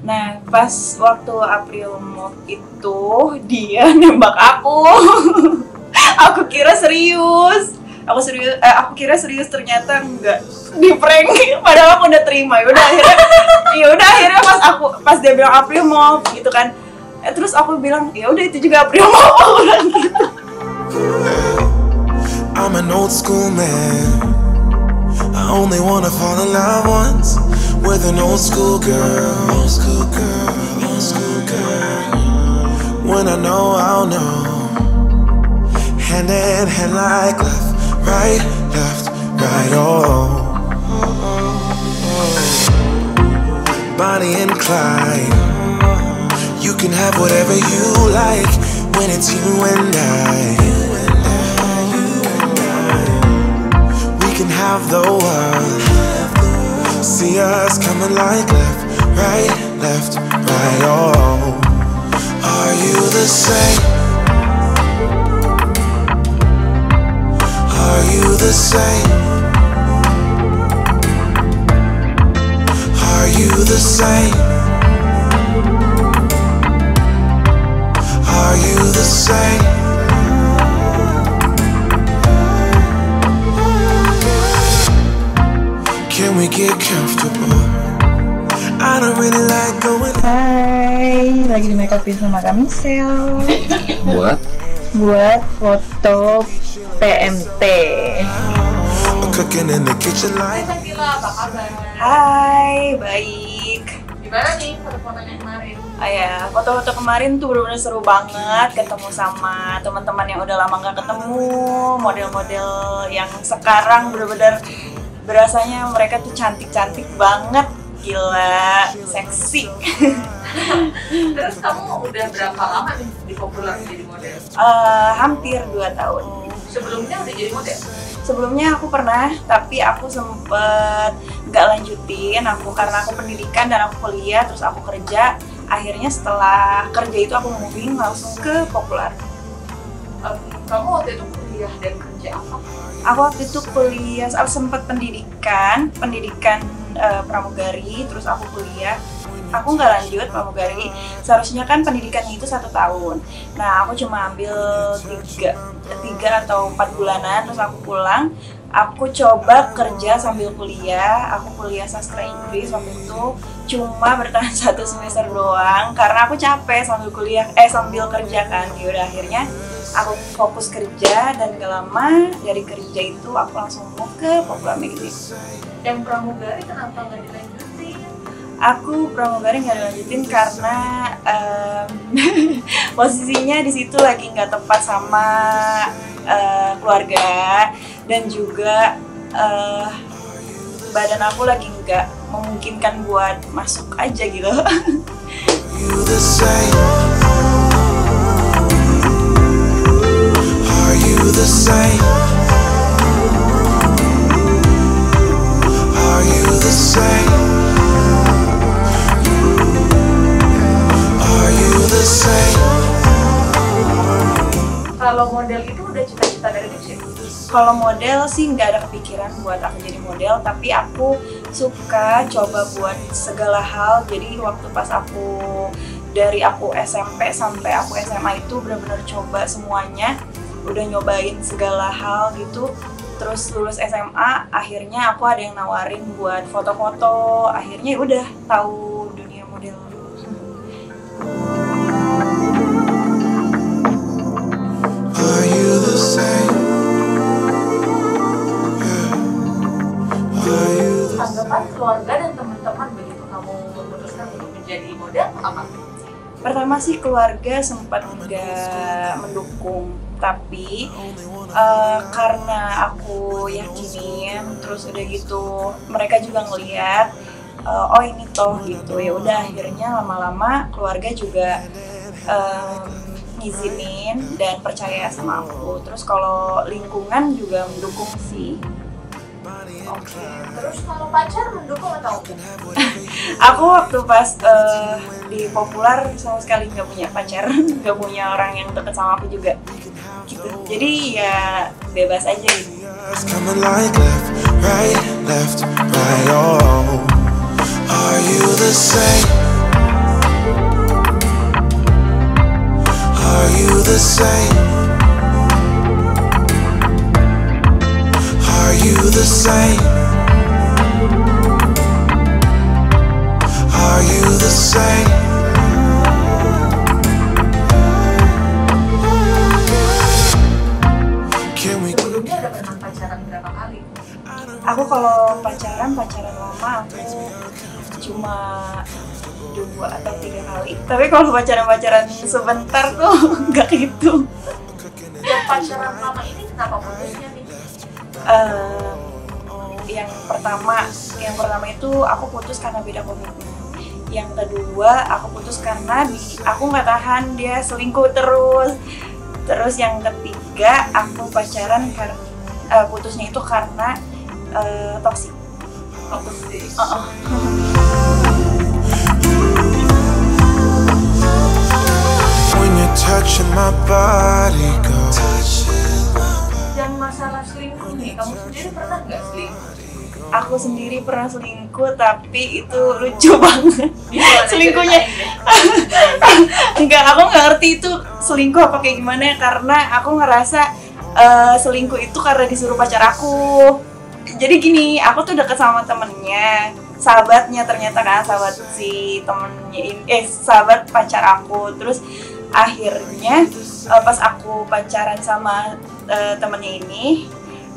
Nah, pas waktu April Mop itu dia nembak aku. Aku kira serius. Aku kira serius, ternyata enggak. Di prank. Padahal aku udah terima. Ya udah akhirnya pas dia bilang April Mop gitu kan. Terus aku bilang, ya udah itu juga April Mop. Aku bilang gitu. I'm an old school man. I only wanna fall in love once with an old school girl. Old school girl, old school girl. When I know, I'll know. Hand in hand like left, right, oh. Bonnie and Clyde. You can have whatever you like when it's you and I. We can have the world. See us coming like left, right, oh. Are you the same? Are you the same? Are you the same? Are you the same? Can we get comfortable? I don't really like going. Hai, lagi di make upin sama Kak Michelle. Buat foto PMT. Cooking in the kitchen like. Hai Kila, apa kabar? Hai, baik. Gimana nih foto-fotonya kemarin? Ya, foto-foto kemarin tuh bener-bener seru banget, ketemu sama teman-teman yang udah lama gak ketemu, model-model yang sekarang bener-bener berasanya mereka tuh cantik-cantik banget, gila, seksi. Terus kamu udah berapa lama nih di Popular jadi model? Hampir 2 tahun. Sebelumnya udah jadi model? Sebelumnya aku pernah, tapi aku sempet nggak lanjutin karena aku pendidikan dan aku kuliah, terus aku kerja. Akhirnya setelah kerja itu aku moving langsung ke Popular. Kamu waktu itu kuliah dan kerja apa? Aku waktu itu kuliah, aku sempat pendidikan pramugari, terus aku kuliah. Aku nggak lanjut pramugari, seharusnya kan pendidikannya itu 1 tahun. Nah, aku cuma ambil 3 atau 4 bulanan, terus aku pulang. Aku coba kerja sambil kuliah. Aku kuliah sastra Inggris waktu itu, cuma bertahan 1 semester doang karena aku capek sambil kerja kan. Yaudah akhirnya aku fokus kerja, dan gak lama dari kerja itu aku langsung move ke Popular Magazine. Dan pramugari kenapa nggak dilanjutin? Aku pramugari nggak dilanjutin karena posisinya di situ lagi nggak tepat sama keluarga, dan juga badan aku lagi nggak memungkinkan buat masuk aja gitu. You the same? Are you the same? Are you the same? Are you the same? Kalau model itu udah cita-cita dari kecil? Kalau model sih nggak ada kepikiran buat aku jadi model, tapi aku suka coba buat segala hal. Jadi waktu pas dari aku SMP sampai aku SMA itu benar-benar coba semuanya, udah nyobain segala hal gitu. Terus lulus SMA, akhirnya aku ada yang nawarin buat foto-foto. Akhirnya udah tahu dunia model. Are you the same? Are you the Tanggapan keluarga dan teman-teman begitu kamu memutuskan untuk menjadi model apa? Pertama sih keluarga sempat nggak mendukung, tapi karena aku yakinin, terus udah gitu mereka juga ngeliat, oh ini toh gitu, ya udah akhirnya lama-lama keluarga juga ngizinin dan percaya sama aku. Terus kalau lingkungan juga mendukung sih. Oke. Terus kalau pacar mendukung atau enggak? Aku waktu pas di Popular sama sekali nggak punya pacar, nggak punya orang yang deket sama aku juga gitu. Jadi ya bebas aja gitu. coming like left, right, oh. Are you the same? the same? Are you the same? Are you the same? Can we Sebelumnya udah pernah pacaran berapa kali? Aku kalau pacaran lama aku cuma 2 atau 3 kali. Tapi kalau pacaran sebentar tuh nggak gitu. Yang pacaran lama ini kenapa putusnya nih? Yang pertama itu aku putus karena beda komitmen. Yang kedua aku putus karena aku nggak tahan dia selingkuh terus. Terus yang ketiga aku pacaran karena putusnya itu karena toksik. when you're touching my body, go. Yang masalah selingkuh nih, kamu sendiri pernah nggak selingkuh? Aku sendiri pernah selingkuh, tapi itu lucu banget. Gimana Selingkuhnya enggak, aku nggak ngerti itu selingkuh apa kayak gimana, karena aku ngerasa selingkuh itu karena disuruh pacar aku. Jadi gini, aku tuh deket sama temennya, sahabatnya ternyata kan, sahabat si temennya ini, sahabat pacar aku. Terus akhirnya pas aku pacaran sama temennya ini,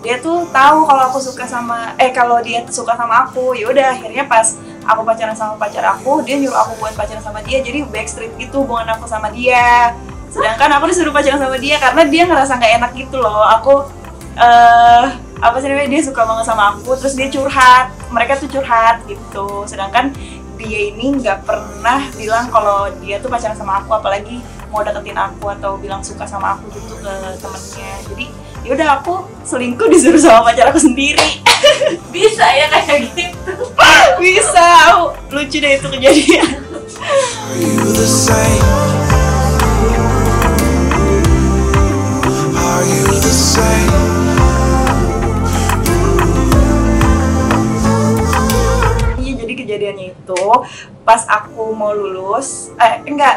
dia tuh tahu kalau aku suka sama kalau dia suka sama aku. Ya udah, akhirnya pas aku pacaran sama pacar aku, dia nyuruh aku buat pacaran sama dia. Jadi backstreet gitu hubungan aku sama dia. Sedangkan aku disuruh pacaran sama dia karena dia ngerasa nggak enak gitu loh. Aku apa sih namanya, dia suka banget sama aku, terus dia curhat, mereka tuh curhat gitu. Sedangkan dia ini nggak pernah bilang kalau dia tuh pacaran sama aku, apalagi mau deketin aku atau bilang suka sama aku gitu ke temennya. Jadi yaudah, aku selingkuh disuruh sama pacar aku sendiri. Bisa ya kayak gitu? Bisa, lucu deh itu kejadian. Are you the same? Are you the same? Iya, jadi kejadiannya itu pas aku mau lulus,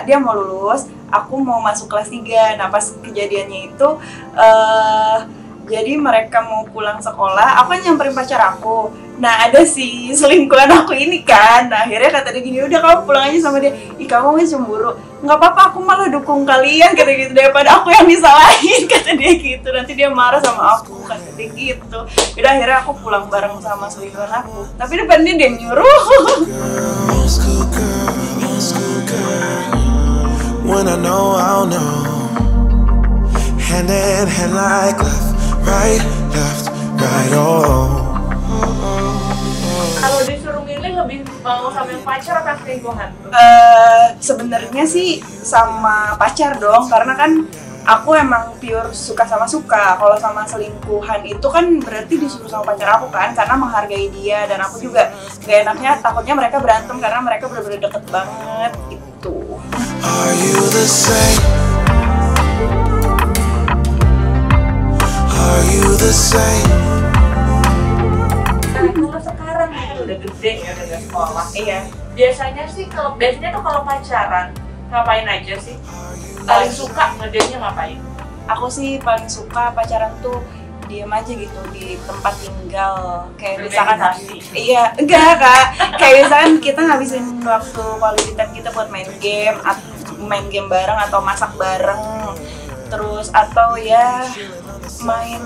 dia mau lulus, aku mau masuk kelas 3. Nah pas kejadiannya itu jadi mereka mau pulang sekolah, aku kan nyamperin pacar aku. Nah ada si selingkuhan aku ini kan. Nah akhirnya kata dia gini, udah kamu pulang aja sama dia. Ih, kamu masih cemburu? Nggak apa-apa, aku malah dukung kalian, kata gitu, daripada aku yang disalahin, kata dia gitu. Nanti dia marah sama aku, kata dia gitu. Udah akhirnya aku pulang bareng sama selingkuhan aku. Tapi depan dia nyuruh. Old school girl, old school girl. When I know, I'll know. Hand in hand like left, right, oh. Kalau disuruh milih lebih mau sama yang pacar apa selingkuhan? Sebenarnya sih sama pacar dong, karena kan aku emang pure suka sama suka. Kalau sama selingkuhan itu kan berarti disuruh sama pacar aku kan, karena menghargai dia. Dan aku juga gak enaknya, takutnya mereka berantem karena mereka bener-bener deket banget gitu. Are you the same? Are you the same? Nah, kalau sekarang kan udah gede ya, udah gak sekolah. Iya. Biasanya tuh kalau pacaran ngapain aja sih? Paling suka ngedenya ngapain? Aku sih paling suka pacaran tuh diem aja gitu di tempat tinggal, kayak misalkan iya enggak kak, kayak misalkan kita ngabisin waktu quality time kita buat main game bareng atau masak bareng, terus atau ya main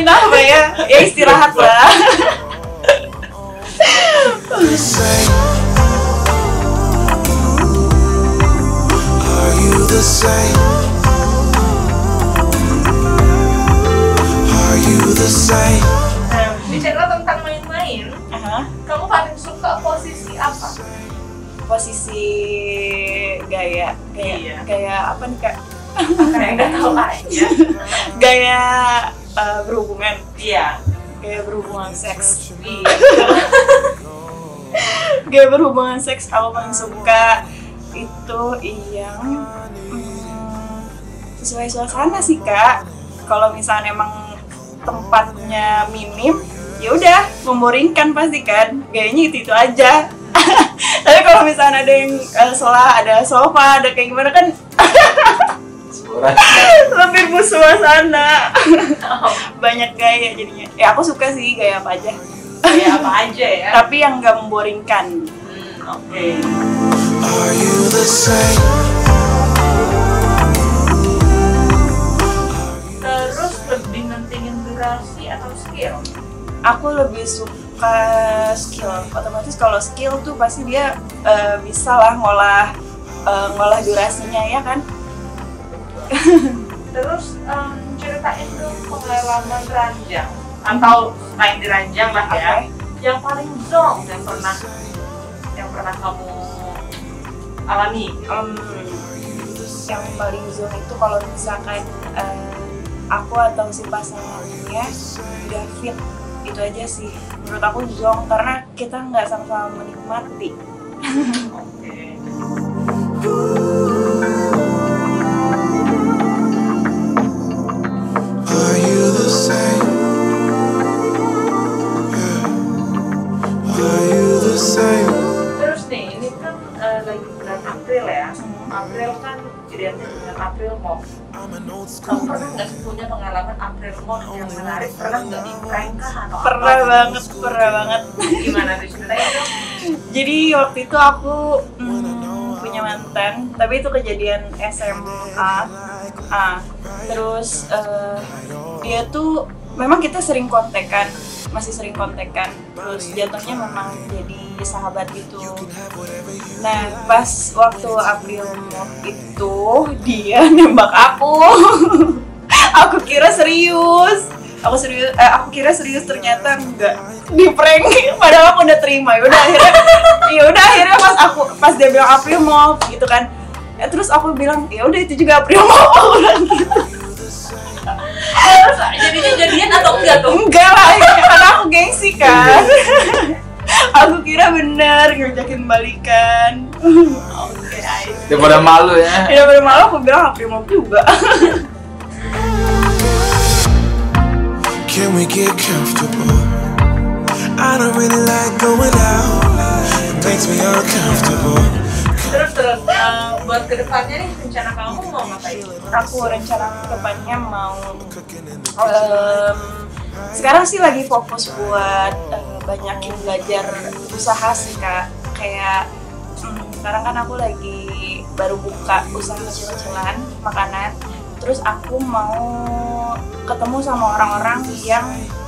apa ya istirahat lah. The same. Are you the same? Are you the same? Nah, bicara tentang main-main, kamu paling suka posisi apa? Posisi gaya apa nih kak? Kayak nggak tahu aja. Gaya berhubungan. Iya. Gaya berhubungan seks. Iya. Gaya berhubungan seks aku paling suka itu yang sesuai suasana sih kak. Kalau misalnya emang tempatnya minim, ya udah memboringkan pasti kan. Gayanya itu aja. Tapi kalau misalnya ada yang ada sofa, ada kayak gimana kan lebih bersuasana. Banyak gaya jadinya. Ya aku suka sih gaya apa aja. Kayak apa aja ya. Tapi yang nggak memboringkan. Oke. Are you the same? Terus lebih mentingin durasi atau skill? Aku lebih suka skill. Otomatis kalau skill tuh pasti dia bisa lah ngolah durasinya ya kan. Terus ceritain dong pengalaman ranjang atau lain di ranjang lah ya. Oke. Yang paling zonk yang pernah kamu alami. Yang paling zone itu kalau misalkan aku atau si pasangannya udah fit, itu aja sih menurut aku zonk karena kita nggak sama-sama menikmati. Oke. Are you the same? Yeah. Are you the same? Terus nih, ini kan lagi bulan April ya. April kan identik dengan April Mop. I'm an old Kamu school pernah man. nggak sih punya pengalaman April Mop yang menarik? Pernah nggak di prank kah atau Pernah apa? banget. Gimana tuh ceritain dong? Jadi waktu itu aku punya mantan, tapi itu kejadian SMA. Terus dia tuh memang kita sering kontekan, masih sering kontekan. Terus jatuhnya memang jadi sahabat gitu. Nah pas waktu April Mop itu dia nembak aku. Aku kira serius. Aku kira serius, ternyata enggak, di prank. Padahal aku udah terima. Ya udah akhirnya pas dia bilang April Mop gitu kan, terus aku bilang ya udah itu juga April Mop. Aku bilang gitu. Terus jadinya jadian atau enggak tuh? Enggak lah, karena aku gengsi kan. Aku kira bener ngajakin balikan. Oke, nice. Daripada malu ya. Daripada malu aku bilang April Mop juga. Can we get comfortable? I don't really like going out. It makes me uncomfortable. Terus buat kedepannya nih rencana kamu mau ngapain? Aku rencana kedepannya mau sekarang sih lagi fokus buat banyakin belajar usaha sih Kak. Kayak sekarang kan aku lagi baru buka usaha kecil-kecilan makanan. Terus aku mau ketemu sama orang-orang yang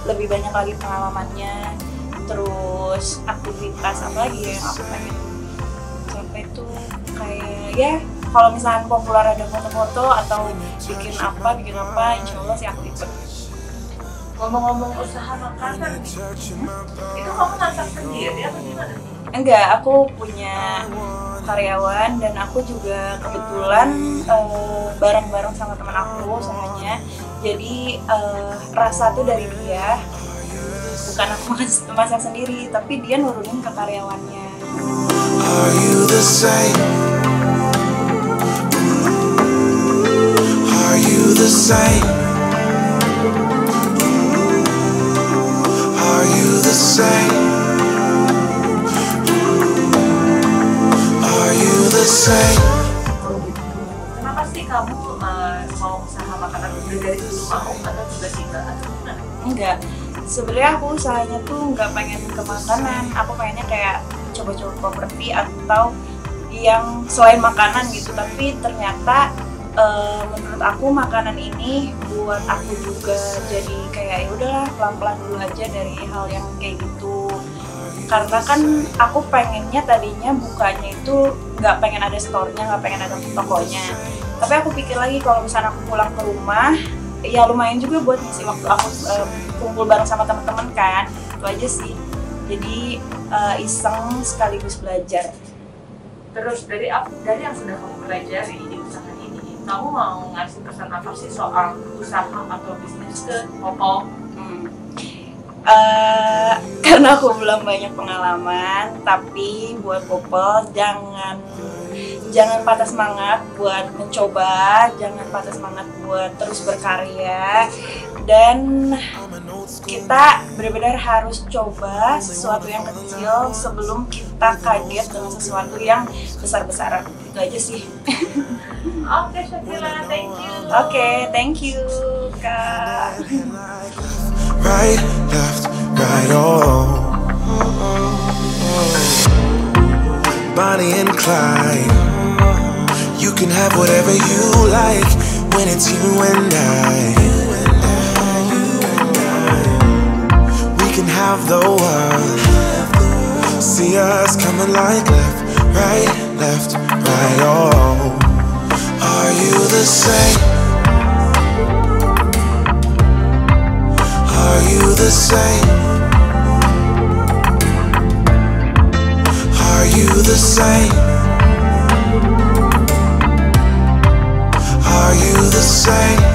lebih banyak lagi pengalamannya. Terus aktivitas apa lagi yang aku pengen sampai tuh kayak ya kalau misalnya populer ada foto-foto atau bikin apa insya Allah sih aku ikut. Ngomong-ngomong usaha makanan nih, itu kamu masak sendiri atau gimana? Enggak, aku punya karyawan dan aku juga kebetulan bareng-bareng sama teman aku usahanya. Jadi rasa tuh dari dia, bukan aku masak sendiri, tapi dia nurunin ke karyawannya. Are you the same? Are you the same? Are you the same? Are you the same? Kenapa sih kamu mau usaha makanan dari dulu mau atau tiba-tiba atau gimana? Enggak, sebenarnya aku usahanya tuh nggak pengen ke makanan, aku pengennya kayak coba-coba properti atau yang selain makanan gitu. Tapi ternyata menurut aku makanan ini buat aku juga jadi kayak ya udahlah pelan-pelan dulu aja dari hal yang kayak gitu. Karena kan aku pengennya tadinya bukanya itu nggak pengen ada store-nya, nggak pengen ada tokonya. Tapi aku pikir lagi kalau misalnya aku pulang ke rumah, ya lumayan juga buat ngisi waktu aku kumpul bareng sama teman-teman kan. Itu aja sih. Jadi iseng sekaligus belajar. Terus dari yang sudah kamu pelajari di usaha ini, kamu mau ngasih pesan apa sih soal usaha atau bisnis ke Popo? Karena aku belum banyak pengalaman, tapi buat Popol jangan patah semangat buat mencoba, jangan patah semangat buat terus berkarya, dan kita benar-benar harus coba sesuatu yang kecil sebelum kita kaget dengan sesuatu yang besar-besaran. Itu aja sih. Oke, Shakila, thank you. Oke, thank you, Kak. Right, left, right, oh. Bonnie and Clyde. You can have whatever you like when it's you and I. We can have the world. See us coming like left, right, oh. Are you the same? Are you the same? Are you the same? Are you the same?